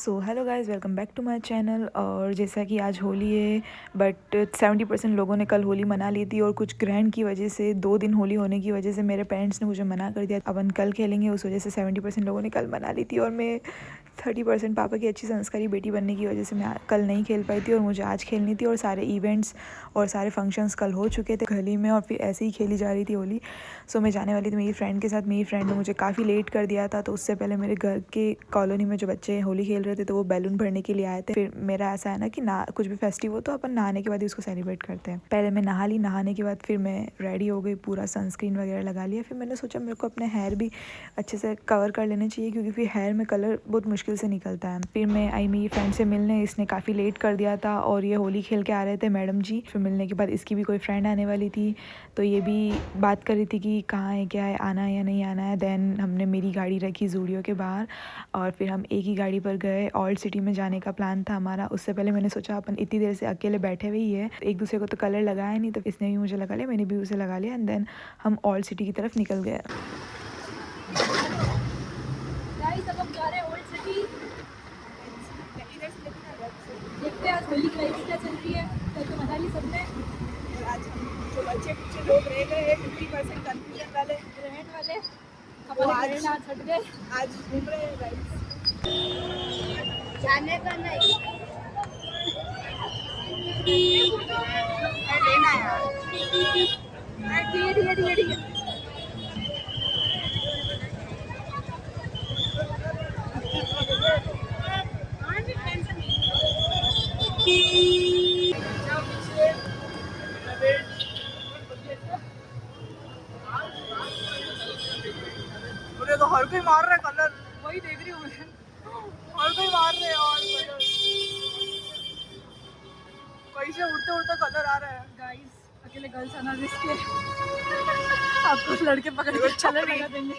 So hello guys, welcome back to my channel. और जैसा कि आज होली है, बट 70% लोगों ने कल होली मना ली थी और कुछ ग्रहण की वजह से 2 दिन होली होने की वजह से मेरे पेरेंट्स ने मुझे मना कर दिया अपन कल खेलेंगे। उस वजह से 70% लोगों ने कल मना ली थी और मैं 30% पापा की अच्छी संस्कारी बेटी बनने की वजह से मैं कल नहीं खेल पाई थी और मुझे आज खेलनी थी। और सारे इवेंट्स और सारे फंक्शंस कल हो चुके थे गली में और फिर ऐसे ही खेली जा रही थी होली। सो मैं जाने वाली थी मेरी फ्रेंड के साथ। मेरी फ्रेंड ने मुझे काफ़ी लेट कर दिया था, तो उससे पहले मेरे घर के कॉलोनी में जो बच्चे होली खेल रहे थे तो वो बैलून भरने के लिए आए थे। फिर मेरा ऐसा है ना कि ना कुछ भी फेस्टिव हो तो अपन नहाने के बाद ही उसको सेलिब्रेट करते हैं। पहले मैं नहा ली, नहाने के बाद फिर मैं रेडी हो गई, पूरा सनस्क्रीन वगैरह लगा लिया। फिर मैंने सोचा मेरे को अपने हेयर भी अच्छे से कवर कर लेने चाहिए क्योंकि फिर हेयर में कलर बहुत मुश्किल से निकलता है। फिर मैं आई मेरी फ्रेंड से मिलने, इसने काफ़ी लेट कर दिया था और ये होली खेल के आ रहे थे मैडम जी। फिर मिलने के बाद इसकी भी कोई फ्रेंड आने वाली थी, तो ये भी बात कर रही थी कि कहाँ है, क्या है, आना है या नहीं आना है। देन हमने मेरी गाड़ी रखी जूडियो के बाहर और फिर हम एक ही गाड़ी पर गए। ओल्ड सिटी में जाने का प्लान था हमारा। उससे पहले मैंने सोचा अपन इतनी देर से अकेले बैठे हुए ही है, एक दूसरे को तो कलर लगाया नहीं, तो इसने भी मुझे लगा लिया, मैंने भी उसे लगा लिया एंड देन हम ओल्ड सिटी की तरफ निकल गए। गाइस अब हम जा रहे हैं ओल्ड सिटी। देखते हैं आज होली की लाइफ क्या चल रही है। कल तो मना ली सबने। और आज हम जो बच्चे कुछ लोग रह गए हैं 50% कंफ्यूजन वाले ग्रहण वाले वो हमारे ग्रहण आज हट गए। आज घूम रहे हैं गाइस। जाने का नहीं लेना यार। ठीक है ठीक है ठीक है। मुझे तो हर कोई मार रहा है कलर, वही देख रही हूँ मैं। हर कोई मार रहे हैं और कलर कैसे उड़ते उड़ते कलर आ रहा है। गाइस अकेले गर्ल्स आना रिस्क है। आपको लड़के पकड़ के कलर लगा देंगे।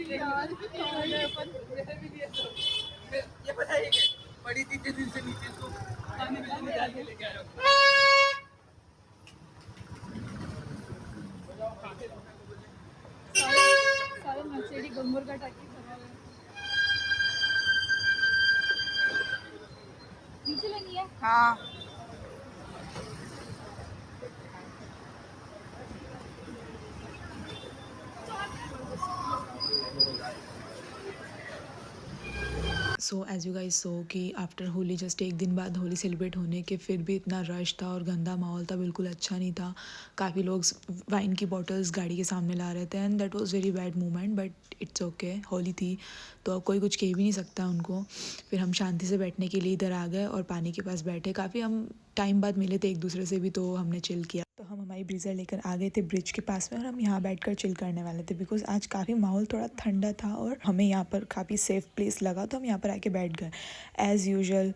यार ये बताइए क्या बड़ी थी दिन से नीचे इसको पानी में डाल के लेके आ रहा हूँ। सारे नशेड़ी गंगोर का टाकी भरा हुआ है। नीचे लेनी है। हाँ so as you guys so कि आफ्टर होली जस्ट एक दिन बाद होली सेलिब्रेट होने के फिर भी इतना रश था और गंदा माहौल था, बिल्कुल अच्छा नहीं था। काफ़ी लोग वाइन की बॉटल्स गाड़ी के सामने ला रहे थे and that was very bad moment, but it's okay, Holi थी तो अब कोई कुछ कह भी नहीं सकता उनको। फिर हम शांति से बैठने के लिए इधर आ गए और पानी के पास बैठे। काफ़ी हम टाइम बाद मिले थे एक दूसरे से भी, तो हमने चिल किया। तो हम हमारी ब्रीज़र लेकर आ गए थे ब्रिज के पास में और हम यहाँ बैठकर चिल करने वाले थे बिकॉज आज काफ़ी माहौल थोड़ा ठंडा था और हमें यहाँ पर काफ़ी सेफ प्लेस लगा, तो हम यहाँ पर आके बैठ गए। एज़ यूजुअल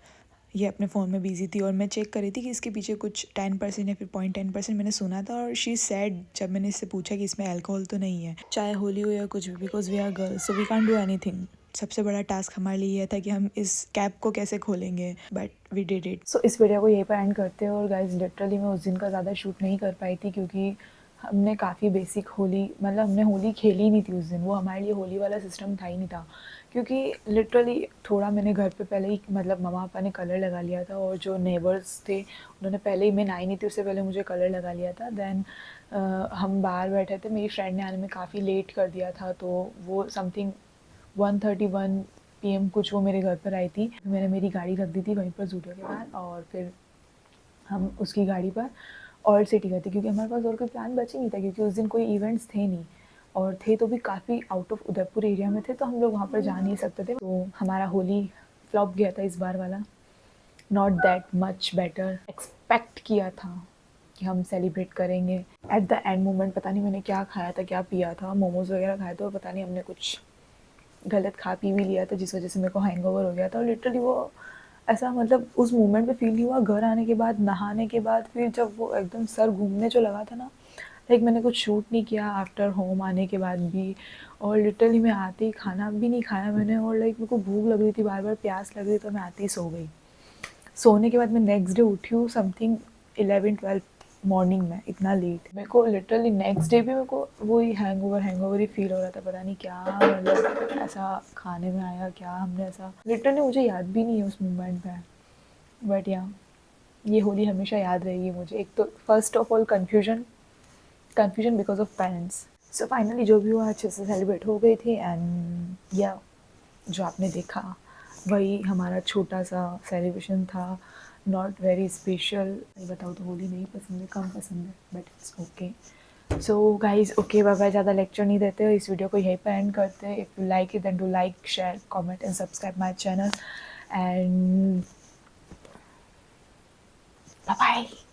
ये अपने फ़ोन में बिजी थी और मैं चेक कर रही थी कि इसके पीछे कुछ 10% या फिर 0.10% मैंने सुना था। और शी सैड, जब मैंने इससे पूछा कि इसमें अल्कोहल तो नहीं है, चाहे होली हो या कुछ भी, because we are girls so we can't do anything. सबसे बड़ा टास्क हमारे लिए यह था कि हम इस कैप को कैसे खोलेंगे, बट वी डिड इट। सो इस वीडियो को यहीं पर एंड करते हैं। और गाइज लिटरली मैं उस दिन का ज़्यादा शूट नहीं कर पाई थी क्योंकि हमने काफ़ी बेसिक होली, मतलब हमने होली खेली नहीं थी उस दिन। वो हमारे लिए होली वाला सिस्टम था ही नहीं था क्योंकि लिटरली थोड़ा मैंने घर पे पहले ही, मतलब मम्मा पापा ने कलर लगा लिया था और जो नेबर्स थे उन्होंने पहले ही, मैं नहाई नहीं थी उससे पहले मुझे कलर लगा लिया था। देन हम बाहर बैठे थे, मेरी फ्रेंड ने आने में काफ़ी लेट कर दिया था, तो वो समथिंग 1:31 PM कुछ वो मेरे घर पर आई थी। मैंने मेरी गाड़ी रख दी थी वहीं पर जूडियो के बाहर और फिर हम उसकी गाड़ी पर और सिटी गए थे क्योंकि हमारे पास और कोई प्लान बच ही नहीं था क्योंकि उस दिन कोई इवेंट्स थे नहीं और थे तो भी काफ़ी आउट ऑफ उदयपुर एरिया में थे, तो हम लोग वहाँ पर जा नहीं सकते थे। तो हमारा होली फ्लॉप गया था इस बार वाला। Not that much better expect किया था कि हम सेलिब्रेट करेंगे। एट द एंड मोमेंट पता नहीं मैंने क्या खाया था, क्या पिया था, मोमोज़ वगैरह खाए थे और पता नहीं हमने कुछ गलत खा पी भी लिया था जिस वजह से मेरे को हैंगओवर हो गया था। और लिटरली वो ऐसा, मतलब उस मोमेंट पे फील नहीं हुआ। घर आने के बाद, नहाने के बाद, फिर जब वो एकदम सर घूमने जो लगा था ना, लाइक मैंने कुछ शूट नहीं किया आफ्टर होम आने के बाद भी। और लिटरली मैं आते ही खाना भी नहीं खाया मैंने और लाइक मेरे को भूख लग रही थी, बार बार प्यास लग रही, तो मैं आते ही सो गई। सोने के बाद मैं नेक्स्ट डे उठी हूँ समथिंग 11-12 मॉर्निंग में इतना लेट, मेरे को लिटरली नेक्स्ट डे भी मेरे को वही हैंगओवर ही फील हो रहा था, पता नहीं क्या मतलब ऐसा खाने में आया क्या, हमने ऐसा लिटरली मुझे याद भी नहीं है उस मोमेंट में। बट या ये होली हमेशा याद रहेगी मुझे। एक तो first of all confusion because of parents. So finally जो भी हुआ अच्छे से सेलिब्रेट हो गई थी एंड या जो आपने देखा वही हमारा छोटा सा सेलिब्रेशन था, नॉट वेरी स्पेशल। बताओ तो होली नहीं पसंद है, कम पसंद है, but it's okay. So guys okay bye bye, ज़्यादा लेक्चर नहीं देते हो, इस वीडियो को यहीं पर एंड करते हैं। If you like it then do like share comment and subscribe my channel and bye bye.